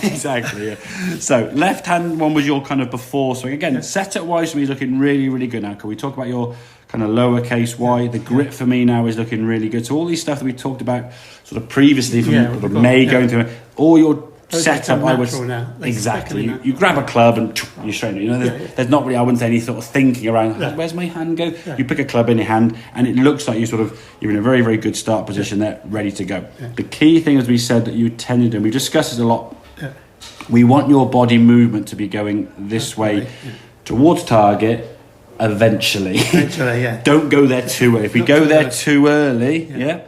Exactly. Yeah. So left hand one was your kind of before swing. Again, setup wise for me is looking really, really good now. Can we talk about your kind of lowercase y? The grip for me now is looking really good. So all these stuff that we talked about sort of previously from May going through, all your setup, I would exactly. You grab a club and you straighten it. You know, there's not really, I wouldn't say, any sort of thinking around. Where's my hand go? You pick a club in your hand, and it looks like you're in a very, very good start position there, ready to go. The key thing, as we said, that you tend to do, and we discussed this a lot. We want your body movement to be going this way towards target. Eventually, don't go there too early. If we go there too early,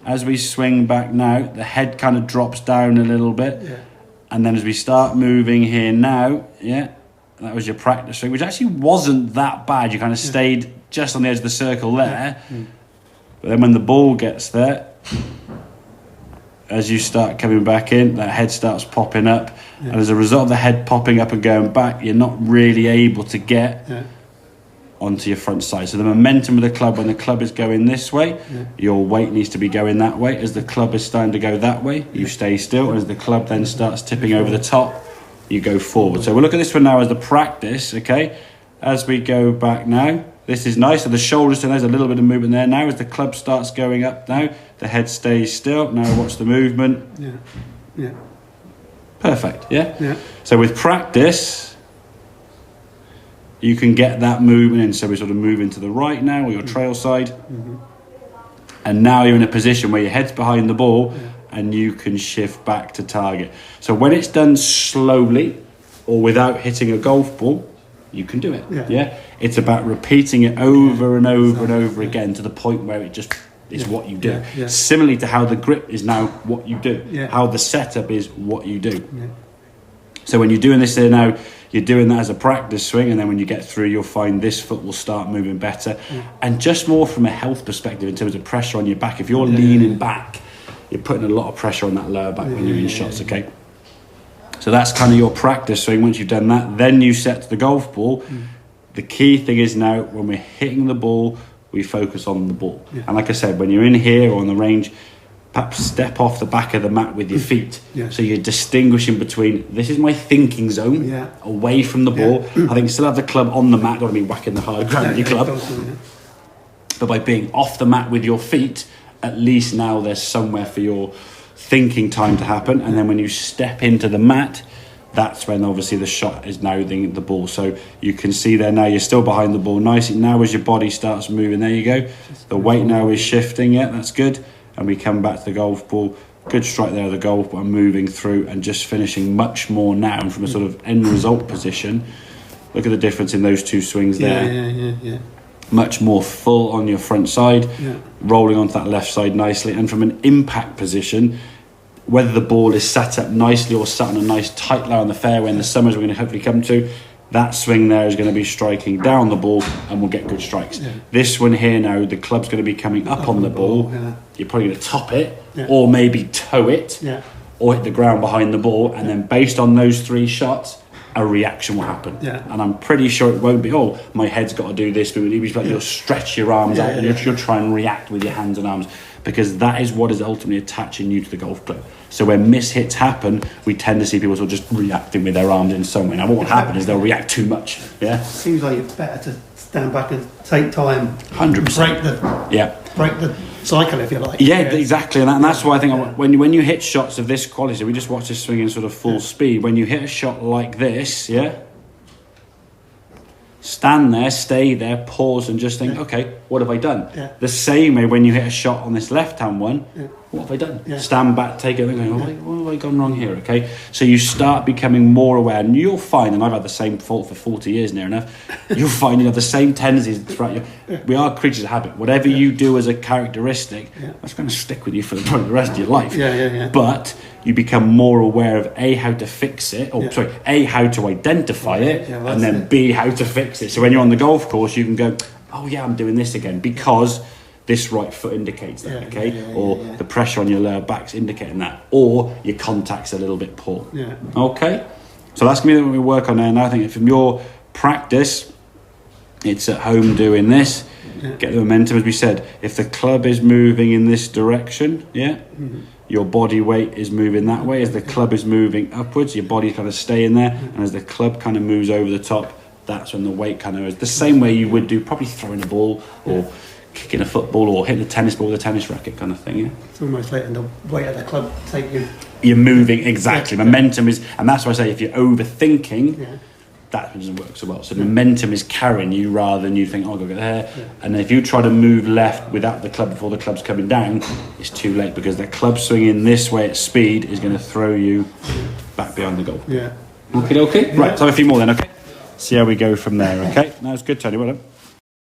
as we swing back now, the head kind of drops down a little bit. And then as we start moving here now, that was your practice swing, which actually wasn't that bad. You kind of stayed just on the edge of the circle there. But then when the ball gets there, as you start coming back in, that head starts popping up. And as a result of the head popping up and going back, you're not really able to get onto your front side. So the momentum of the club, when the club is going this way, your weight needs to be going that way. As the club is starting to go that way, you stay still. And as the club then starts tipping over the top, you go forward. So we'll look at this one now as the practice, okay? As we go back now, this is nice. So the shoulders, so there's a little bit of movement there now. As the club starts going up now, the head stays still. Now watch the movement. Perfect, So with practice, you can get that movement in. So we sort of move into the right now, or your trail side. And now you're in a position where your head's behind the ball and you can shift back to target. So when it's done slowly or without hitting a golf ball, you can do it. It's about repeating it over and over and over again to the point where it just is what you do. Similarly to how the grip is now what you do. How the setup is what you do. So when you're doing this there now, you're doing that as a practice swing, and then when you get through, you'll find this foot will start moving better. And just more from a health perspective in terms of pressure on your back. If you're leaning back, you're putting a lot of pressure on that lower back when you're in shots, okay? So that's kind of your practice swing. Once you've done that, then you set to the golf ball. The key thing is now, when we're hitting the ball, we focus on the ball. And like I said, when you're in here or on the range, perhaps step off the back of the mat with your feet. So you're distinguishing between, this is my thinking zone, away from the ball. I think still have the club on the mat, don't want to be whacking the hard ground with your club. But by being off the mat with your feet, at least now there's somewhere for your thinking time to happen. And then when you step into the mat, that's when obviously the shot is now the ball. So you can see there now you're still behind the ball nicely. Now as your body starts moving, there you go. The weight now is shifting, that's good. And we come back to the golf ball. Good strike there of the golf ball, moving through and just finishing much more now. And from a sort of end result position, look at the difference in those two swings there. Much more full on your front side, rolling onto that left side nicely. And from an impact position, whether the ball is sat up nicely or sat on a nice tight lie on the fairway in the summers we're going to hopefully come to, that swing there is going to be striking down the ball and we'll get good strikes. This one here now, the club's going to be coming up on the ball. You're probably going to top it or maybe toe it or hit the ground behind the ball, and then based on those three shots, a reaction will happen. And I'm pretty sure it won't be, my head's got to do this, but you'll stretch your arms out and you'll try and react with your hands and arms, because that is what is ultimately attaching you to the golf club. So when mishits happen, we tend to see people sort of just reacting with their arms in some way. Now what will happen is they'll react too much. Seems like it's better to stand back and take time. 100%. Break the cycle, if you like. Exactly. And that's why I think when you hit shots of this quality, we just watch this swing in sort of full speed. When you hit a shot like this, stand there, stay there, pause and just think, okay, what have I done? The same way when you hit a shot on this left-hand one, what have I done? Stand back, take it, and go, what have I gone wrong here, okay? So you start becoming more aware, and you'll find, and I've had the same fault for 40 years near enough, you'll find you have the same tendencies throughout your... We are creatures of habit. Whatever you do as a characteristic, that's going to stick with you for the rest of your life. But you become more aware of A, how to fix it, A, how to identify it, and then B, how to fix it. So when you're on the golf course, you can go, I'm doing this again, because this right foot indicates that, the pressure on your lower back's indicating that, or your contact's a little bit poor. Okay? So that's going to be what we work on there. Now I think from your practice, it's at home doing this, get the momentum, as we said. If the club is moving in this direction, your body weight is moving that way. As the club is moving upwards, your body's kind of staying there. And as the club kind of moves over the top, that's when the weight kind of is the same way you would do probably throwing a ball or kicking a football or hitting a tennis ball with a tennis racket kind of thing. Yeah, It's almost letting the weight of the club take you. you're moving exactly. Momentum is, and that's why I say if you're overthinking, Yeah. that doesn't work so well. So the momentum is carrying you rather than you think, oh, I've got to get there. And then if you try to move left without the club before the club's coming down, it's too late because the club swinging this way at speed is going to throw you back behind the goal. Yeah. Okay. Right, so have a few more then, okay? See how we go from there, okay? That was good, Tony. Well done.